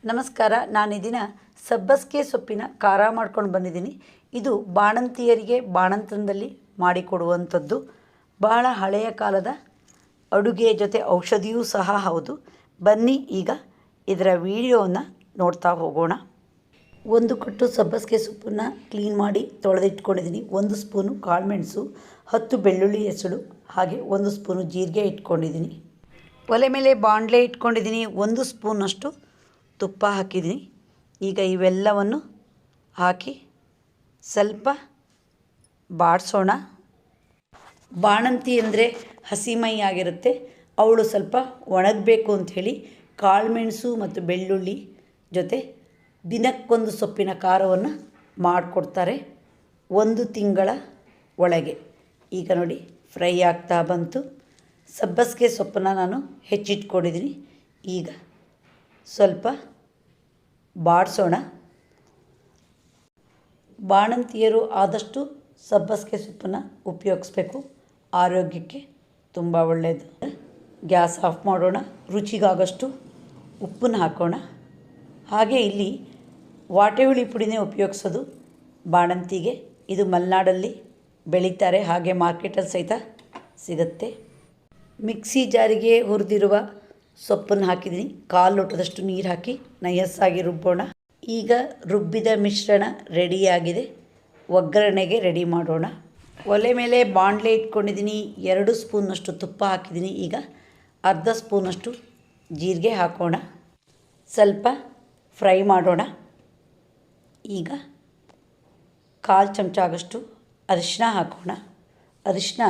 ನಮಸ್ಕಾರ. ನಾನು ಈ ದಿನ ಸಬ್ಬಸಿಗೆ ಸೊಪ್ಪಿನ ಖಾರ ಮಾಡ್ಕೊಂಡು ಬಂದಿದ್ದೀನಿ. ಇದು ಬಾಣಂತಿಯರಿಗೆ ಬಾಣಂತನದಲ್ಲಿ ಮಾಡಿಕೊಡುವಂಥದ್ದು. ಬಹಳ ಹಳೆಯ ಕಾಲದ ಅಡುಗೆ ಜೊತೆ ಔಷಧಿಯೂ ಸಹ ಹೌದು. ಬನ್ನಿ ಈಗ ಇದರ ವಿಡಿಯೋವನ್ನು ನೋಡ್ತಾ ಹೋಗೋಣ. ಒಂದು ಕಟ್ಟು ಸಬ್ಬಸಿಗೆ ಸೊಪ್ಪನ್ನು ಕ್ಲೀನ್ ಮಾಡಿ ತೊಳೆದಿಟ್ಕೊಂಡಿದ್ದೀನಿ. 1 ಸ್ಪೂನು ಕಾಳುಮೆಣಸು, 10 ಬೆಳ್ಳುಳ್ಳಿ ಹೆಸಳು, ಹಾಗೆ 1 ಸ್ಪೂನು ಜೀರಿಗೆ ಇಟ್ಕೊಂಡಿದ್ದೀನಿ. ಒಲೆ ಮೇಲೆ ಬಾಣಲೆ ಇಟ್ಕೊಂಡಿದ್ದೀನಿ. 1 ಸ್ಪೂನಷ್ಟು ತುಪ್ಪ ಹಾಕಿದ್ದೀನಿ. ಈಗ ಇವೆಲ್ಲವನ್ನು ಹಾಕಿ ಸ್ವಲ್ಪ ಬಾಡಿಸೋಣ. ಬಾಣಂತಿ ಅಂದರೆ ಹಸಿಮೈ ಆಗಿರುತ್ತೆ. ಅವಳು ಸ್ವಲ್ಪ ಒಣಗಬೇಕು ಅಂಥೇಳಿ ಕಾಳುಮೆಣಸು ಮತ್ತು ಬೆಳ್ಳುಳ್ಳಿ ಜೊತೆ ದಿನಕ್ಕೊಂದು ಸೊಪ್ಪಿನ ಖಾರವನ್ನು ಮಾಡಿಕೊಡ್ತಾರೆ 1 ತಿಂಗಳ ಒಳಗೆ. ಈಗ ನೋಡಿ ಫ್ರೈ ಆಗ್ತಾ ಬಂತು. ಸಬ್ಬಸಿಗೆ ಸೊಪ್ಪನ್ನು ನಾನು ಹೆಚ್ಚಿಟ್ಕೊಂಡಿದ್ದೀನಿ. ಈಗ ಸ್ವಲ್ಪ ಬಾಡಿಸೋಣ. ಬಾಣಂತಿಯರು ಆದಷ್ಟು ಸಬ್ಬಸಿಗೆ ಸೊಪ್ಪನ್ನು ಉಪಯೋಗಿಸ್ಬೇಕು. ಆರೋಗ್ಯಕ್ಕೆ ತುಂಬ ಒಳ್ಳೆಯದು. ಗ್ಯಾಸ್ ಆಫ್ ಮಾಡೋಣ. ರುಚಿಗಾಗಷ್ಟು ಉಪ್ಪನ್ನು ಹಾಕೋಣ. ಹಾಗೆ ಇಲ್ಲಿ ವಾಟೆ ಹುಳಿ ಪುಡಿನೇ ಉಪಯೋಗಿಸೋದು ಬಾಣಂತಿಗೆ. ಇದು ಮಲೆನಾಡಲ್ಲಿ ಬೆಳೀತಾರೆ, ಹಾಗೆ ಮಾರ್ಕೆಟಲ್ಲಿ ಸಹಿತ ಸಿಗುತ್ತೆ. ಮಿಕ್ಸಿ ಜಾರಿಗೆ ಹುರಿದಿರುವ ಸೊಪ್ಪನ್ನು ಹಾಕಿದ್ದೀನಿ. 1/4 ಲೋಟದಷ್ಟು ನೀರು ಹಾಕಿ ನಯಸ್ಸಾಗಿ ರುಬ್ಬೋಣ. ಈಗ ರುಬ್ಬಿದ ಮಿಶ್ರಣ ರೆಡಿಯಾಗಿದೆ. ಒಗ್ಗರಣೆಗೆ ರೆಡಿ ಮಾಡೋಣ. ಒಲೆ ಮೇಲೆ ಬಾಣಲೆ ಇಟ್ಕೊಂಡಿದ್ದೀನಿ. 2 ಸ್ಪೂನಷ್ಟು ತುಪ್ಪ ಹಾಕಿದ್ದೀನಿ. ಈಗ ಅರ್ಧ ಸ್ಪೂನಷ್ಟು ಜೀರಿಗೆ ಹಾಕೋಣ. ಸ್ವಲ್ಪ ಫ್ರೈ ಮಾಡೋಣ. ಈಗ 1/4 ಚಮಚ ಆಗಷ್ಟು ಅರಿಶಿನ ಹಾಕೋಣ. ಅರಿಶಿನ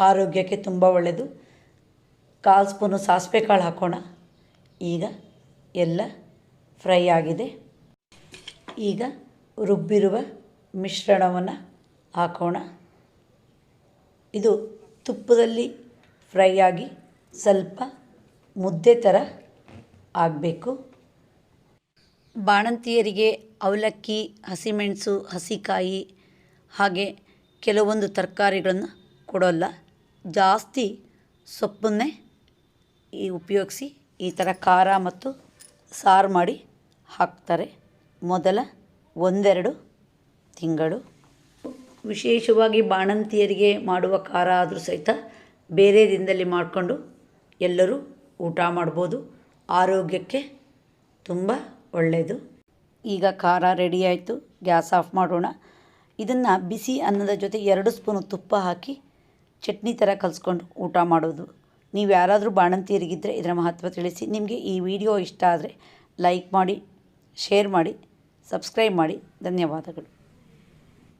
ಆರೋಗ್ಯಕ್ಕೆ ತುಂಬ ಒಳ್ಳೆಯದು. 1/4 ಸ್ಪೂನು ಸಾಸಿವೆ ಕಾಳು ಹಾಕೋಣ. ಈಗ ಎಲ್ಲ ಫ್ರೈ ಆಗಿದೆ. ಈಗ ರುಬ್ಬಿರುವ ಮಿಶ್ರಣವನ್ನು ಹಾಕೋಣ. ಇದು ತುಪ್ಪದಲ್ಲಿ ಫ್ರೈ ಆಗಿ ಸ್ವಲ್ಪ ಮುದ್ದೆ ಥರ ಆಗಬೇಕು. ಬಾಣಂತಿಯರಿಗೆ ಅವಲಕ್ಕಿ, ಹಸಿಮೆಣಸು, ಹಸಿಕಾಯಿ ಹಾಗೆ ಕೆಲವೊಂದು ತರಕಾರಿಗಳನ್ನು ಕೊಡೋಲ್ಲ. ಜಾಸ್ತಿ ಸೊಪ್ಪನ್ನೇ ಉಪಯೋಗಿಸಿ ಈ ಥರ ಖಾರ ಮತ್ತು ಸಾರು ಮಾಡಿ ಹಾಕ್ತಾರೆ ಮೊದಲ 1-2 ತಿಂಗಳು. ವಿಶೇಷವಾಗಿ ಬಾಣಂತಿಯರಿಗೆ ಮಾಡುವ ಖಾರ ಆದರೂ ಸಹಿತ ಬೇರೆ ದಿನದಲ್ಲಿ ಮಾಡಿಕೊಂಡು ಎಲ್ಲರೂ ಊಟ ಮಾಡ್ಬೋದು. ಆರೋಗ್ಯಕ್ಕೆ ತುಂಬ ಒಳ್ಳೆಯದು. ಈಗ ಖಾರ ರೆಡಿ ಆಯಿತು. ಗ್ಯಾಸ್ ಆಫ್ ಮಾಡೋಣ. ಇದನ್ನು ಬಿಸಿ ಅನ್ನದ ಜೊತೆ 2 ಸ್ಪೂನು ತುಪ್ಪ ಹಾಕಿ ಚಟ್ನಿ ಥರ ಕಲಿಸ್ಕೊಂಡು ಊಟ ಮಾಡೋದು. ನೀವು ಯಾರಾದರೂ ಬಾಣಂತಿಯರಿಗಿದ್ದರೆ ಇದರ ಮಹತ್ವ ತಿಳಿಸಿ. ನಿಮಗೆ ಈ ವಿಡಿಯೋ ಇಷ್ಟ ಆದರೆ ಲೈಕ್ ಮಾಡಿ, ಶೇರ್ ಮಾಡಿ, ಸಬ್ಸ್ಕ್ರೈಬ್ ಮಾಡಿ. ಧನ್ಯವಾದಗಳು.